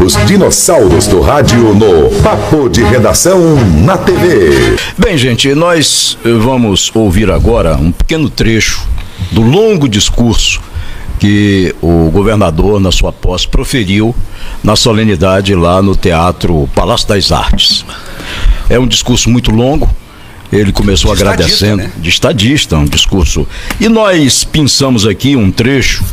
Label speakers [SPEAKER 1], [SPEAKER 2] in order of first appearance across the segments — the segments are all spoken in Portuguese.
[SPEAKER 1] Os dinossauros do rádio no Papo de Redação na TV.
[SPEAKER 2] Bem, gente, nós vamos ouvir agora um pequeno trecho do longo discurso que o governador, na sua posse, proferiu na solenidade lá no Teatro Palácio das Artes. É um discurso muito longo. Ele começou agradecendo, né? De estadista, um discurso. E nós pensamos aqui um trecho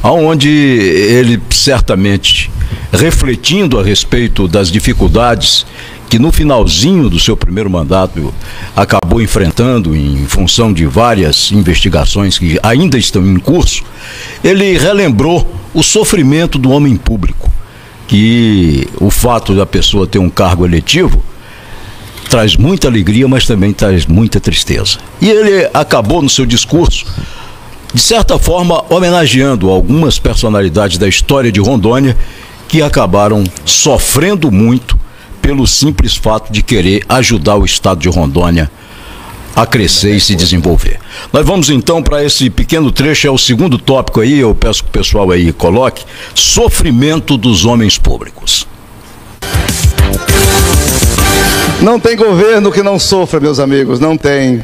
[SPEAKER 2] onde ele certamente, refletindo a respeito das dificuldades que no finalzinho do seu primeiro mandato acabou enfrentando em função de várias investigações que ainda estão em curso, ele relembrou o sofrimento do homem público, que o fato da pessoa ter um cargo eletivo traz muita alegria, mas também traz muita tristeza. E ele acabou no seu discurso, de certa forma, homenageando algumas personalidades da história de Rondônia que acabaram sofrendo muito pelo simples fato de querer ajudar o estado de Rondônia a crescer e se desenvolver. Nós vamos então para esse pequeno trecho, é o segundo tópico aí, eu peço que o pessoal aí coloque: sofrimento dos homens públicos.
[SPEAKER 3] Não tem governo que não sofra, meus amigos, não tem.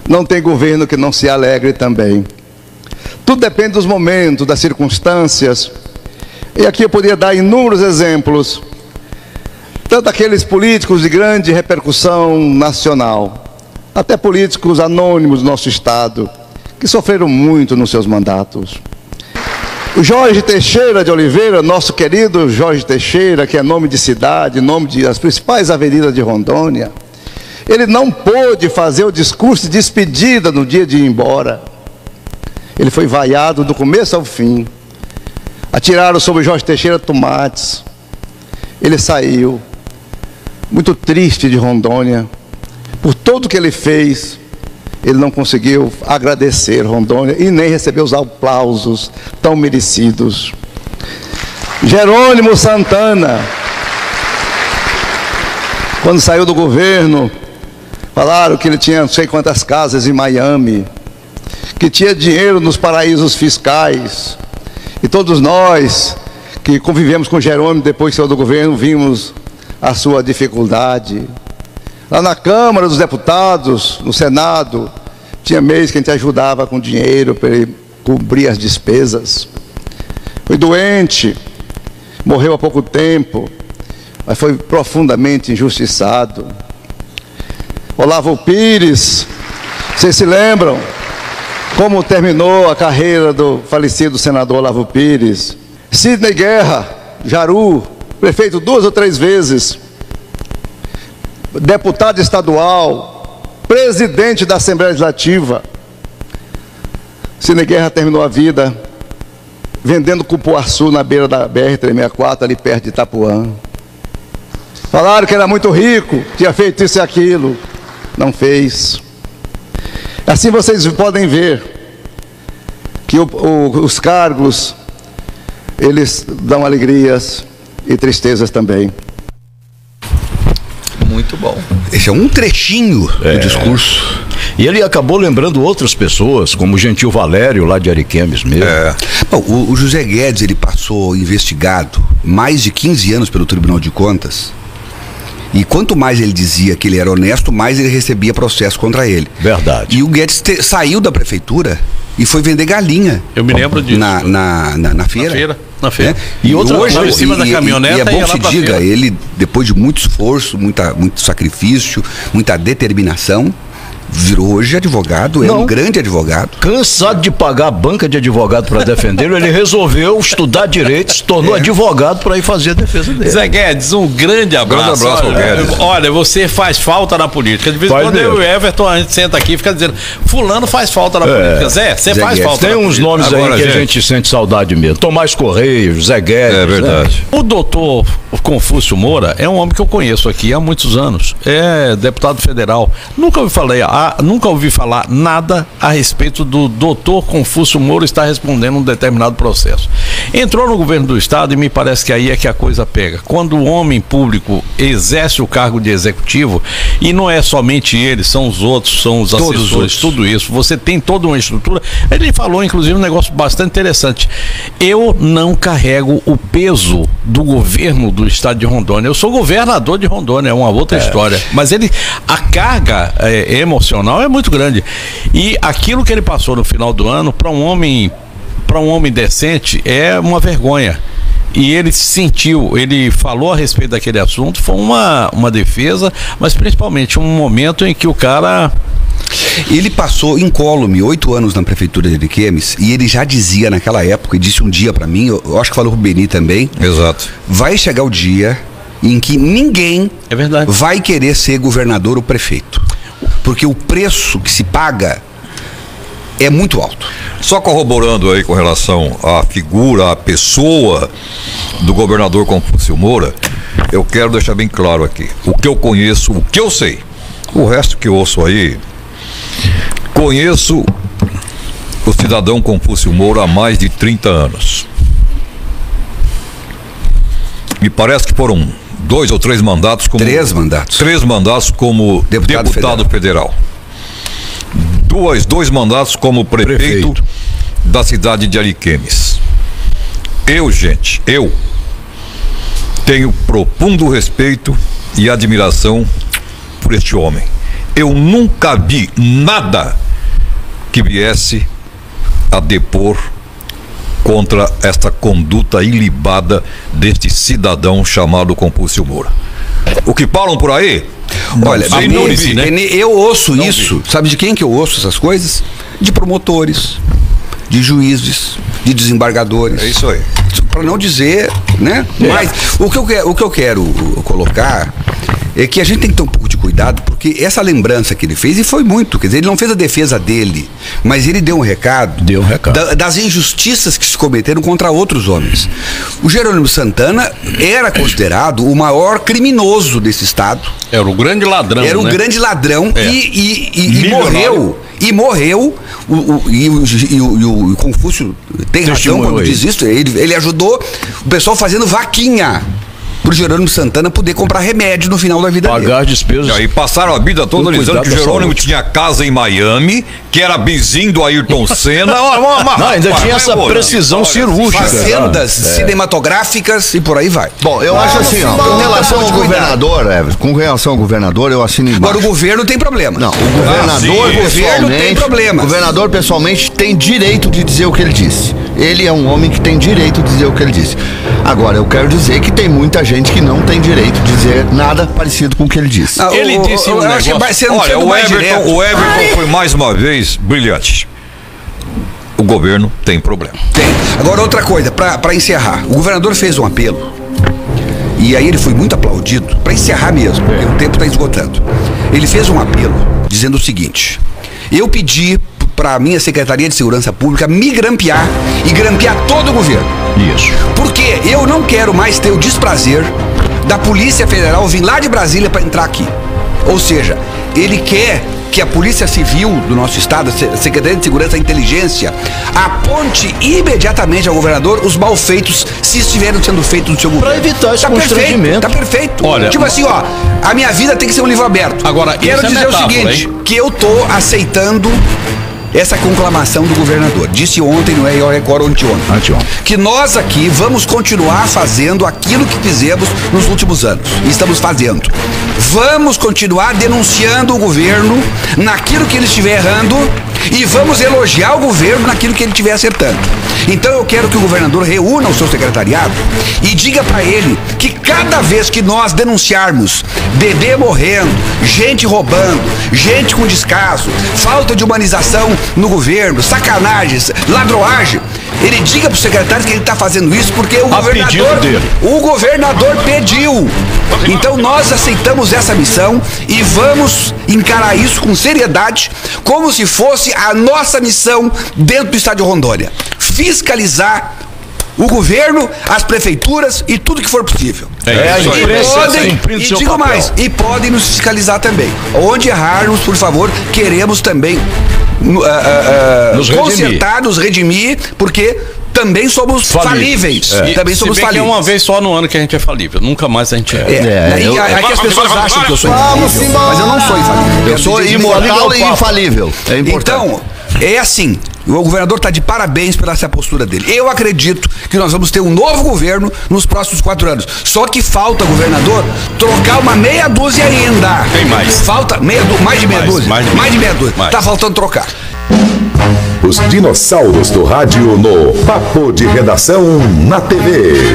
[SPEAKER 3] Não tem governo que não se alegre também. Tudo depende dos momentos, das circunstâncias. E aqui eu poderia dar inúmeros exemplos, tanto aqueles políticos de grande repercussão nacional, até políticos anônimos do nosso estado, que sofreram muito nos seus mandatos. O Jorge Teixeira de Oliveira, nosso querido Jorge Teixeira, que é nome de cidade, nome das principais avenidas de Rondônia, ele não pôde fazer o discurso de despedida no dia de ir embora. Ele foi vaiado do começo ao fim. Atiraram sobre o Jorge Teixeira tomates. Ele saiu muito triste de Rondônia. Por tudo que ele fez, ele não conseguiu agradecer Rondônia e nem receber os aplausos tão merecidos. Jerônimo Santana, quando saiu do governo, falaram que ele tinha não sei quantas casas em Miami, que tinha dinheiro nos paraísos fiscais. E todos nós que convivemos com Jerônimo depois que saiu do governo, vimos a sua dificuldade. Lá na Câmara dos Deputados, no Senado, tinha mês que a gente ajudava com dinheiro para ele cobrir as despesas. Foi doente, morreu há pouco tempo, mas foi profundamente injustiçado. Olavo Pires, vocês se lembram como terminou a carreira do falecido senador Olavo Pires? Sidney Guerra, Jaru, prefeito 2 ou 3 vezes, deputado estadual, presidente da Assembleia Legislativa. Sidney Guerra terminou a vida vendendo cupuaçu na beira da BR-364, ali perto de Itapuã. Falaram que era muito rico, tinha feito isso e aquilo, não fez. Assim vocês podem ver que os cargos, eles dão alegrias e tristezas também.
[SPEAKER 4] Muito bom. Esse é um trechinho do discurso.
[SPEAKER 2] E ele acabou lembrando outras pessoas, como o Gentil Valério, lá de Ariquemes mesmo.
[SPEAKER 4] Bom, o José Guedes, ele passou investigado mais de 15 anos pelo Tribunal de Contas. E quanto mais ele dizia que ele era honesto, mais ele recebia processo contra ele.
[SPEAKER 2] Verdade.
[SPEAKER 4] E o Guedes saiu da prefeitura e foi vender galinha.
[SPEAKER 5] Eu me lembro disso.
[SPEAKER 4] Na feira.
[SPEAKER 5] Na feira.
[SPEAKER 4] E outra
[SPEAKER 5] hoje,
[SPEAKER 4] coisa,
[SPEAKER 5] em cima da caminhonete,
[SPEAKER 4] e é bom que se diga,
[SPEAKER 5] feira.
[SPEAKER 4] ele, depois de muito esforço, muito sacrifício, muita determinação, virou hoje advogado, é um grande advogado.
[SPEAKER 2] Cansado de pagar a banca de advogado para defendê-lo, ele resolveu estudar direito, se tornou advogado para ir fazer a defesa dele.
[SPEAKER 5] Zé Guedes, um grande abraço.
[SPEAKER 4] Grande abraço, Guedes.
[SPEAKER 5] Olha, você faz falta na política. De vez em quando eu e o Everton, a gente senta aqui e fica dizendo: fulano faz falta na política. Zé, você faz
[SPEAKER 4] Guedes.
[SPEAKER 5] falta.
[SPEAKER 2] Tem uns nomes
[SPEAKER 5] agora,
[SPEAKER 2] aí que a gente sente saudade mesmo. Tomás Correia, José Guedes.
[SPEAKER 4] É verdade.
[SPEAKER 5] O doutor Confúcio Moura é um homem que eu conheço aqui há muitos anos. É deputado federal. Nunca ouvi falar nada a respeito do doutor Confúcio Moura estar respondendo um determinado processo. Entrou no governo do estado e me parece que aí é que a coisa pega. Quando o homem público exerce o cargo de executivo, e não é somente ele, são os outros, são os assessores, tudo isso. Você tem toda uma estrutura. Ele falou, inclusive, um negócio bastante interessante. Eu não carrego o peso do governo do estado de Rondônia. Eu sou governador de Rondônia, é uma outra história. Mas a carga emocional é muito grande. E aquilo que ele passou no final do ano, para um homem decente, é uma vergonha. E ele se sentiu, ele falou a respeito daquele assunto, foi uma defesa, mas principalmente um momento em que o cara...
[SPEAKER 4] Ele passou incólume 8 anos na prefeitura de Ariquemes e ele já dizia naquela época, e disse um dia pra mim, eu acho que falou pro Beni também.
[SPEAKER 6] Exato.
[SPEAKER 4] Vai chegar o dia em que ninguém vai querer ser governador ou prefeito. Porque o preço que se paga é muito alto.
[SPEAKER 6] Só corroborando aí com relação à figura, à pessoa do governador Confúcio Moura, eu quero deixar bem claro aqui. O que eu conheço, o que eu sei. O resto que eu ouço aí, conheço o cidadão Confúcio Moura há mais de 30 anos. Me parece que foram 2 ou 3 mandatos como...
[SPEAKER 4] 3 mandatos.
[SPEAKER 6] 3 mandatos como deputado federal. 2 mandatos como prefeito da cidade de Ariquemes. Eu tenho profundo respeito e admiração por este homem. Eu nunca vi nada que viesse a depor contra esta conduta ilibada deste cidadão chamado Confúcio Moura. O que falam por aí?
[SPEAKER 4] Olha, eu ouço isso. Sabe de quem que eu ouço essas coisas? De promotores, de juízes, de desembargadores.
[SPEAKER 6] É isso aí.
[SPEAKER 4] Para não dizer, né? Mas o que eu quero colocar é que a gente tem que ter um pouco de cuidado, porque essa lembrança que ele fez, e foi muito, quer dizer, ele não fez a defesa dele, mas ele deu um recado, das injustiças que se cometeram contra outros homens. O Jerônimo Santana era considerado o maior criminoso desse estado.
[SPEAKER 5] Era o grande ladrão.
[SPEAKER 4] Era o grande ladrão e morreu. E morreu, o Confúcio tem razão quando diz isso, ele ajudou o pessoal fazendo vaquinha pro Jerônimo Santana poder comprar remédio no final da vida dele.
[SPEAKER 2] Pagar despesas.
[SPEAKER 6] E aí passaram a vida toda dizendo que o Jerônimo tinha casa em Miami, que era vizinho do Ayrton Senna.
[SPEAKER 2] Não, ainda tinha essa precisão cirúrgica.
[SPEAKER 4] Fazendas cinematográficas e por aí vai.
[SPEAKER 7] Bom, eu acho assim, ó, com relação ao governador, Everton, com relação ao governador, eu assino embaixo.
[SPEAKER 4] Agora o governo tem problema.
[SPEAKER 7] Não, o governador pessoalmente,
[SPEAKER 4] tem problemas.
[SPEAKER 7] O governador pessoalmente tem direito de dizer o que ele disse. Ele é um homem que tem direito de dizer o que ele disse. Agora, eu quero dizer que tem muita gente que não tem direito de dizer nada parecido com o que ele disse.
[SPEAKER 5] Ele disse um negócio.
[SPEAKER 6] Olha, o Everton foi mais uma vez brilhante. O governo tem problema.
[SPEAKER 4] Tem. Agora outra coisa, para encerrar, o governador fez um apelo. E aí ele foi muito aplaudido, para encerrar mesmo, porque o tempo está esgotando. Ele fez um apelo dizendo o seguinte: eu pedi para a minha Secretaria de Segurança Pública me grampear e grampear todo o governo.
[SPEAKER 2] Isso.
[SPEAKER 4] Porque eu não quero mais ter o desprazer da Polícia Federal vir lá de Brasília para entrar aqui. Ou seja, ele quer que a Polícia Civil do nosso estado, a Secretaria de Segurança e Inteligência, aponte imediatamente ao governador os malfeitos, se estiverem sendo feitos no seu governo.
[SPEAKER 2] Para evitar esse constrangimento.
[SPEAKER 4] Tá perfeito.
[SPEAKER 5] Olha,
[SPEAKER 4] tipo assim, ó, a minha vida tem que ser um livro aberto.
[SPEAKER 5] Agora,
[SPEAKER 4] quero dizer o seguinte, que eu tô aceitando essa conclamação do governador. Disse ontem no EO Record, anteontem, que nós aqui vamos continuar fazendo aquilo que fizemos nos últimos anos. E estamos fazendo. Vamos continuar denunciando o governo naquilo que ele estiver errando e vamos elogiar o governo naquilo que ele estiver acertando. Então eu quero que o governador reúna o seu secretariado e diga para ele que cada vez que nós denunciarmos bebê morrendo, gente roubando, gente com descaso, falta de humanização no governo, sacanagens, ladroagem, ele diga pro secretário que ele está fazendo isso porque o governador pediu. Então nós aceitamos essa missão e vamos encarar isso com seriedade, como se fosse a nossa missão dentro do estado de Rondônia. Fiscalizar o governo, as prefeituras e tudo que for possível. E podem nos fiscalizar também. Onde errarmos, por favor, queremos também nos redimir, porque também somos falíveis. Também somos falíveis.
[SPEAKER 5] É uma vez só no ano que a gente é falível. Nunca mais a gente
[SPEAKER 4] Aqui as pessoas acham que eu sou infalível, mas eu não sou infalível.
[SPEAKER 7] Eu sou imortal e infalível. É importante.
[SPEAKER 4] Então, é assim, O governador está de parabéns pela essa postura dele. Eu acredito que nós vamos ter um novo governo nos próximos 4 anos. Só que falta, governador, trocar uma meia dúzia ainda.
[SPEAKER 5] Tem mais.
[SPEAKER 4] Falta mais de meia dúzia. Mais de meia dúzia. Tá faltando trocar.
[SPEAKER 1] Os dinossauros do rádio no Papo de Redação na TV.